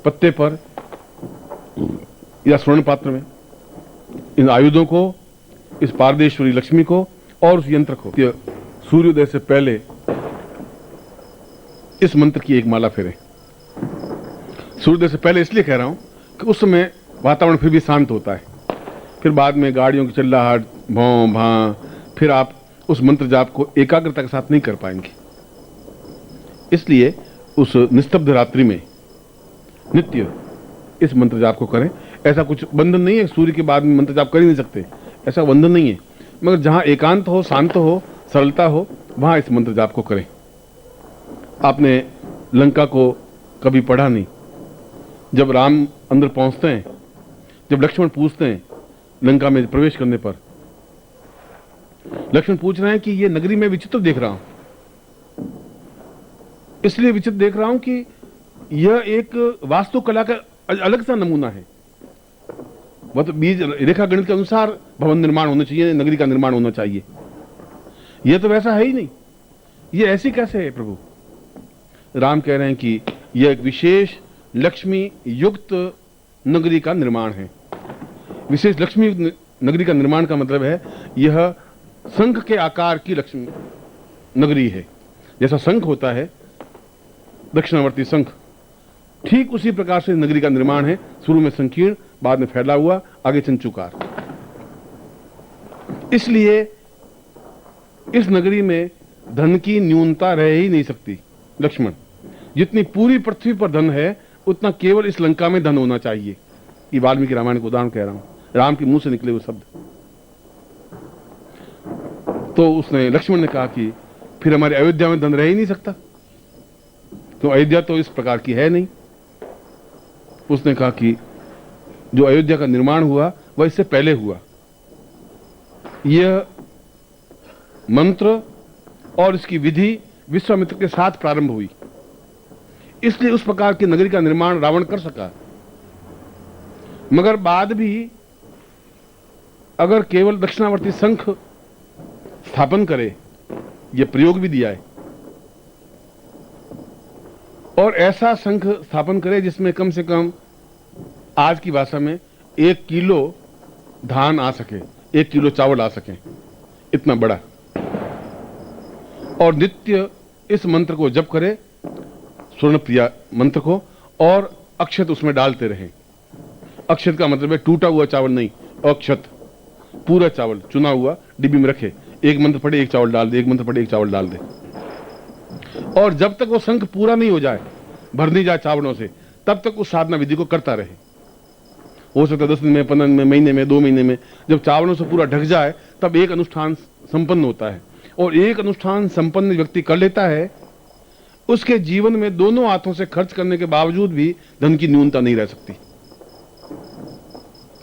पत्ते पर या स्वर्ण पात्र में इन आयुधों को, इस पारदेश्वरी लक्ष्मी को और उस यंत्र को सूर्योदय से पहले इस मंत्र की एक माला फेरें। सूर्योदय से पहले इसलिए कह रहा हूं कि उस समय वातावरण फिर भी शांत होता है, फिर बाद में गाड़ियों की चिल्लाहट, भौं भां, फिर आप उस मंत्र जाप को एकाग्रता के साथ नहीं कर पाएंगे। इसलिए उस निस्तब्ध रात्रि में नित्य इस मंत्र जाप को करें। ऐसा कुछ बंधन नहीं है, सूर्य के बाद में मंत्र जाप कर ही नहीं सकते, ऐसा बंधन नहीं है, मगर जहां एकांत हो, शांत हो, सरलता हो, वहां इस मंत्र जाप को करें। आपने लंका को कभी पढ़ा नहीं। जब राम अंदर पहुंचते हैं, जब लक्ष्मण पूछते हैं लंका में प्रवेश करने पर, लक्ष्मण पूछ रहे हैं कि ये नगरी में विचित्र देख रहा हूं। इसलिए विचित्र देख रहा हूं कि यह एक वास्तुकला का अलग सा नमूना है। वह तो बीज रेखा गणित के अनुसार भवन निर्माण होना चाहिए, नगरी का निर्माण होना चाहिए। यह तो वैसा है ही नहीं। यह ऐसी कैसे है प्रभु? राम कह रहे हैं कि यह एक विशेष लक्ष्मी युक्त नगरी का निर्माण है। विशेष लक्ष्मी नगरी का निर्माण का मतलब है यह शंख के आकार की लक्ष्मी नगरी है। जैसा शंख होता है, दक्षिणावर्ती शंख, ठीक उसी प्रकार से नगरी का निर्माण है। शुरू में संकीर्ण, बाद में फैला हुआ, आगे चंचुकार। इसलिए इस नगरी में धन की न्यूनता रह ही नहीं सकती। लक्ष्मण, जितनी पूरी पृथ्वी पर धन है उतना केवल इस लंका में धन होना चाहिए। ये वाल्मीकि रामायण को उदाहरण कह रहा हूं, राम के मुंह से निकले हुए शब्द। तो उसने, लक्ष्मण ने कहा कि फिर हमारे अयोध्या में धन रह ही नहीं सकता, तो अयोध्या तो इस प्रकार की है नहीं। उसने कहा कि जो अयोध्या का निर्माण हुआ वह इससे पहले हुआ। यह मंत्र और इसकी विधि विश्वामित्र के साथ प्रारंभ हुई, इसलिए उस प्रकार की नगरी का निर्माण रावण कर सका। मगर बाद भी अगर केवल दक्षिणावर्ती शंख स्थापन करे, यह प्रयोग भी दिया है, और ऐसा शंख स्थापन करे जिसमें कम से कम आज की भाषा में 1 किलो धान आ सके, 1 किलो चावल आ सके, इतना बड़ा, और नित्य इस मंत्र को जप करे, स्वर्ण प्रिया मंत्र को, और अक्षत उसमें डालते रहे। अक्षत का मतलब है टूटा हुआ चावल नहीं, अक्षत, पूरा चावल चुना हुआ डिब्बी में रखे, एक मंत्र पढ़े एक चावल डाल दे, एक मंत्र पढ़े एक चावल डाल दे, और जब तक वो शंख पूरा नहीं हो जाए, भर नहीं जाए चावलों से, तब तक उस साधना विधि को करता रहे। हो सकता है 10 दिन में, 15 दिन में, महीने में, 2 महीने में, जब चावलों से पूरा ढक जाए तब एक अनुष्ठान संपन्न होता है। और एक अनुष्ठान संपन्न व्यक्ति कर लेता है, उसके जीवन में दोनों हाथों से खर्च करने के बावजूद भी धन की न्यूनता नहीं रह सकती।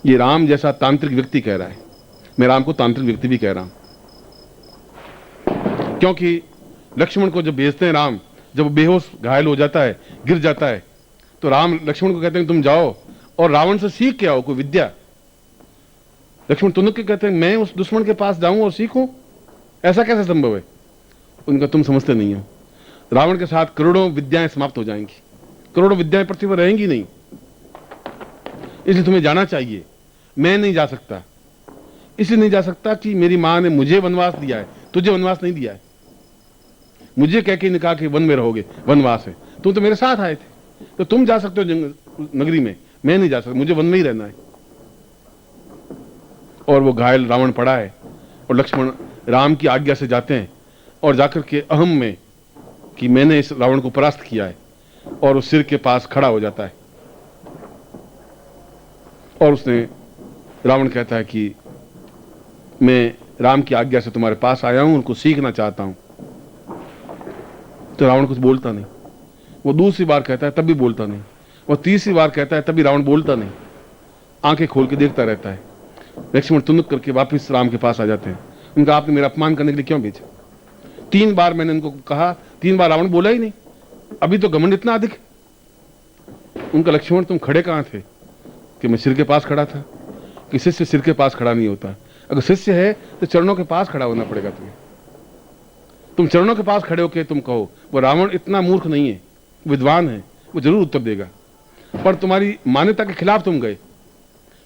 ये राम जैसा तांत्रिक व्यक्ति कह रहा है। मैं राम को तांत्रिक व्यक्ति भी कह रहा हूं, क्योंकि लक्ष्मण को जब भेजते हैं राम, जब वो बेहोश घायल हो जाता है, गिर जाता है, तो राम लक्ष्मण को कहते हैं तुम जाओ और रावण से सीख के आओ कोई विद्या। लक्ष्मण तुनक के कहते हैं मैं उस दुश्मन के पास जाऊं और सीखूं, ऐसा कैसे संभव है? उनका तुम समझते नहीं हो, रावण के साथ करोड़ों विद्याएं समाप्त हो जाएंगी, करोड़ों विद्याएं पृथ्वी पर रहेंगी नहीं, इसलिए तुम्हें जाना चाहिए। मैं नहीं जा सकता, इसलिए नहीं जा सकता कि मेरी मां ने मुझे वनवास दिया है, तुझे वनवास नहीं दिया है। मुझे कह के निकाह के वन में रहोगे, वनवास है, तुम तो मेरे साथ आए थे, तो तुम जा सकते हो नगरी में, मैं नहीं जा सकता, मुझे वन में ही रहना है। और वो घायल रावण पड़ा है, और लक्ष्मण राम की आज्ञा से जाते हैं, और जाकर के अहम में कि मैंने इस रावण को परास्त किया है, और उस सिर के पास खड़ा हो जाता है। और उसने, रावण कहता है कि मैं राम की आज्ञा से तुम्हारे पास आया हूं, उनको सीखना चाहता हूं। तो रावण कुछ बोलता नहीं। वो दूसरी बार कहता है तब भी बोलता नहीं। वो तीसरी बार कहता है तब भी रावण बोलता नहीं, आंखें खोल के देखता रहता है। लक्ष्मण तुनक करके वापस राम के पास आ जाते हैं। उनका आपने मेरा अपमान करने के लिए क्यों भेजा? 3 बार मैंने उनको कहा, 3 बार रावण बोला ही नहीं। अभी तो घमंड इतना अधिक। उनका लक्ष्मण तुम खड़े कहां थे? कि मैं सिर के पास खड़ा था। कि शिष्य सिर के पास खड़ा नहीं होता, अगर शिष्य है तो चरणों के पास खड़ा होना पड़ेगा तुम्हें। तुम चरणों के पास खड़े होके तुम कहो। वो रावण इतना मूर्ख नहीं है, विद्वान है, वो जरूर उत्तर देगा। पर तुम्हारी मान्यता के खिलाफ तुम गए।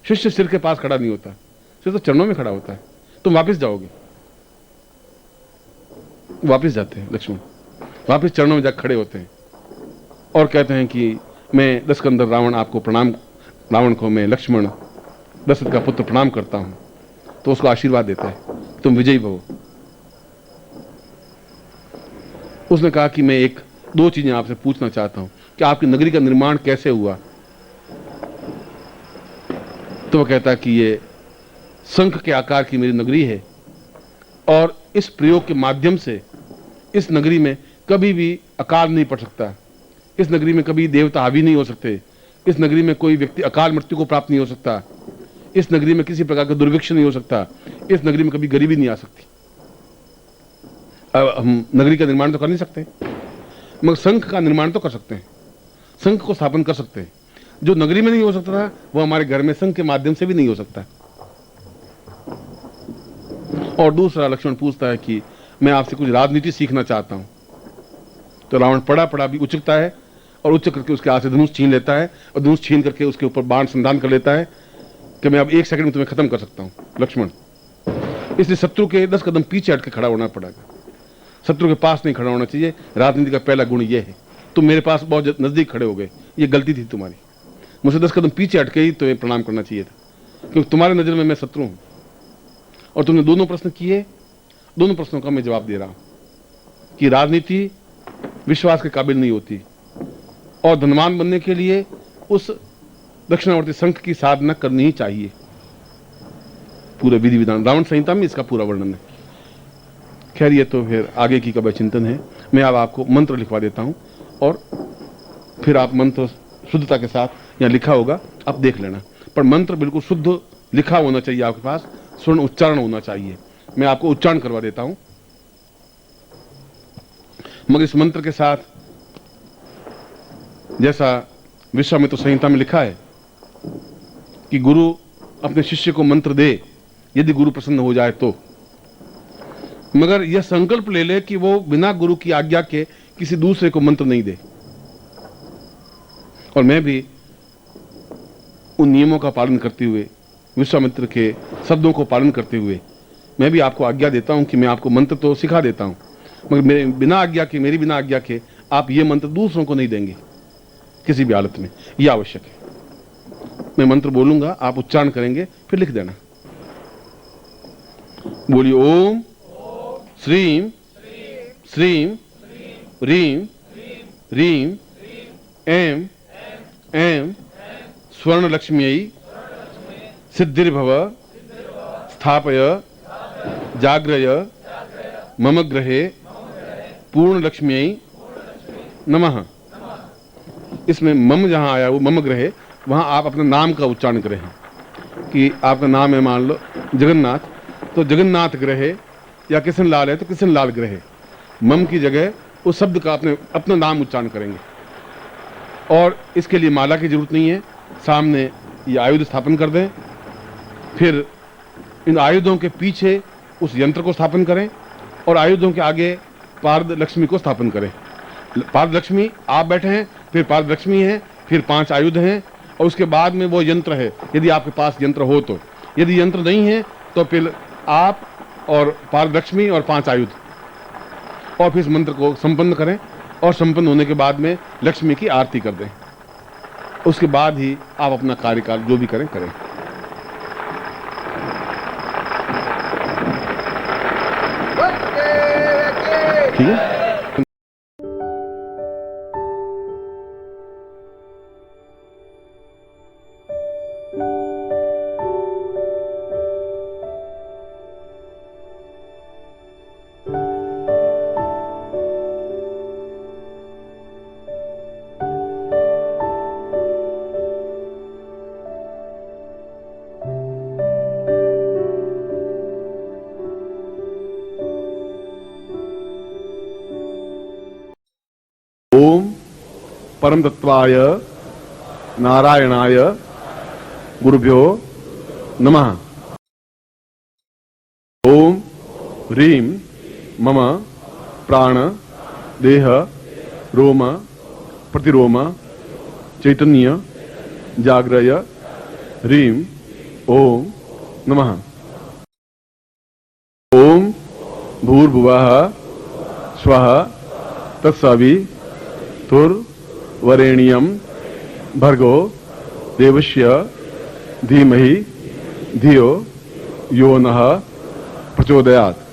शिष्य सिर के पास खड़ा नहीं होता, सिर तो चरणों में खड़ा होता है। तुम वापस जाओगे, वापस जाते हैं लक्ष्मण, वापस चरणों में जाकर खड़े होते हैं और कहते हैं कि मैं दशकंदर रावण आपको प्रणाम, रावण को मैं लक्ष्मण दशरथ का पुत्र प्रणाम करता हूं। तो उसको आशीर्वाद देता है, तुम विजयी भव। उसने कहा कि मैं एक दो चीजें आपसे पूछना चाहता हूं कि आपकी नगरी का निर्माण कैसे हुआ। तो वह कहता है कि ये शंख के आकार की मेरी नगरी है और इस प्रयोग के माध्यम से इस नगरी में कभी भी अकाल नहीं पड़ सकता, इस नगरी में कभी देवता हावी नहीं हो सकते, इस नगरी में कोई व्यक्ति अकाल मृत्यु को प्राप्त नहीं हो सकता, इस नगरी में किसी प्रकार का दुर्भिक्ष नहीं हो सकता, इस नगरी में कभी गरीबी नहीं आ सकती। अब हम नगरी का निर्माण तो कर नहीं सकते, मगर शंख का निर्माण तो कर सकते हैं, शंख को स्थापन कर सकते हैं। जो नगरी में नहीं हो सकता था वो हमारे घर में शंख के माध्यम से भी नहीं हो सकता। और दूसरा लक्ष्मण पूछता है कि मैं आपसे कुछ राजनीति सीखना चाहता हूं। तो रावण पड़ा पड़ा भी उचकता है और उचक करके उसके हाथ से धनुष छीन लेता है और धनुष छीन करके उसके ऊपर बाण संधान कर लेता है कि मैं अब 1 सेकंड में तुम्हें खत्म कर सकता हूं लक्ष्मण। इसलिए शत्रु के 10 कदम पीछे हट के खड़ा होना पड़ेगा, शत्रु के पास नहीं खड़ा होना चाहिए। राजनीति का पहला गुण यह है। तुम मेरे पास बहुत नजदीक खड़े हो गए, ये गलती थी तुम्हारी। मुझसे 10 कदम पीछे हटके ही तुम्हें प्रणाम करना चाहिए था, क्योंकि तुम्हारे नजर में मैं शत्रु हूं। और तुमने दोनों प्रश्न किए, दोनों प्रश्नों का मैं जवाब दे रहा हूं कि राजनीति विश्वास के काबिल नहीं होती और धनवान बनने के लिए उस दक्षिणावर्ती शंख की साधना करनी ही चाहिए। पूरे विधि विधान रावण संहिता में इसका पूरा वर्णन है। खैर ये तो फिर आगे की कभी चिंतन है। मैं अब आपको मंत्र लिखवा देता हूं और फिर आप मंत्र शुद्धता के साथ यहाँ लिखा होगा, आप देख लेना। पर मंत्र बिल्कुल शुद्ध लिखा होना चाहिए आपके पास, स्वर्ण उच्चारण होना चाहिए। मैं आपको उच्चारण करवा देता हूं, मगर इस मंत्र के साथ जैसा विश्वामित्र संहिता में लिखा है कि गुरु अपने शिष्य को मंत्र दे यदि गुरु प्रसन्न हो जाए तो, मगर यह संकल्प ले ले कि वो बिना गुरु की आज्ञा के किसी दूसरे को मंत्र नहीं दे। और मैं भी उन नियमों का पालन करते हुए, विश्वामित्र के शब्दों को पालन करते हुए मैं भी आपको आज्ञा देता हूं कि मैं आपको मंत्र तो सिखा देता हूं, मगर मेरी बिना आज्ञा के आप ये मंत्र दूसरों को नहीं देंगे किसी भी हालत में, यह आवश्यक है। मैं मंत्र बोलूंगा, आप उच्चारण करेंगे, फिर लिख देना। बोलिए ओम श्रीम श्रीम रीम रीम एम एम स्वर्ण लक्ष्म्यै सिद्धिर्भव स्थापय जाग्रय मम गृहे पूर्ण लक्ष्म्यै नमः। इसमें मम जहां आया वो मम गृहे, वहां आप अपने नाम का उच्चारण करें कि आपका नाम है मान लो जगन्नाथ, तो जगन्नाथ ग्रहे, या किशन लाल है तो किशन लाल ग्रहे। मम की जगह उस शब्द का अपना नाम उच्चारण करेंगे। और इसके लिए माला की जरूरत नहीं है, सामने ये आयुध स्थापन कर दें, फिर इन आयुधों के पीछे उस यंत्र को स्थापन करें और आयुधों के आगे पारद लक्ष्मी को स्थापन करें। पारद लक्ष्मी आप बैठे हैं, फिर पारद लक्ष्मी है, फिर 5 आयुध हैं और उसके बाद में वो यंत्र है, यदि आपके पास यंत्र हो तो। यदि यंत्र नहीं है तो फिर आप और पारद लक्ष्मी और 5 आयुध, और फिर इस मंत्र को संपन्न करें और संपन्न होने के बाद में लक्ष्मी की आरती कर दें। उसके बाद ही आप अपना कार्यकाल जो भी करें। ठीक है। ओम परम तत्वाय नारायणाय गुरुभ्यो नमः। ओम ह्रीम मम प्राण देह रोम प्रतिरोम चैतन्य जाग्रय ह्रीं ओम नमः। ओम भूर्भुवः स्वः तत्सवितुर्वरेण्यं भर्गो देवस्य धीमहि धियो यो नः प्रचोदयात्।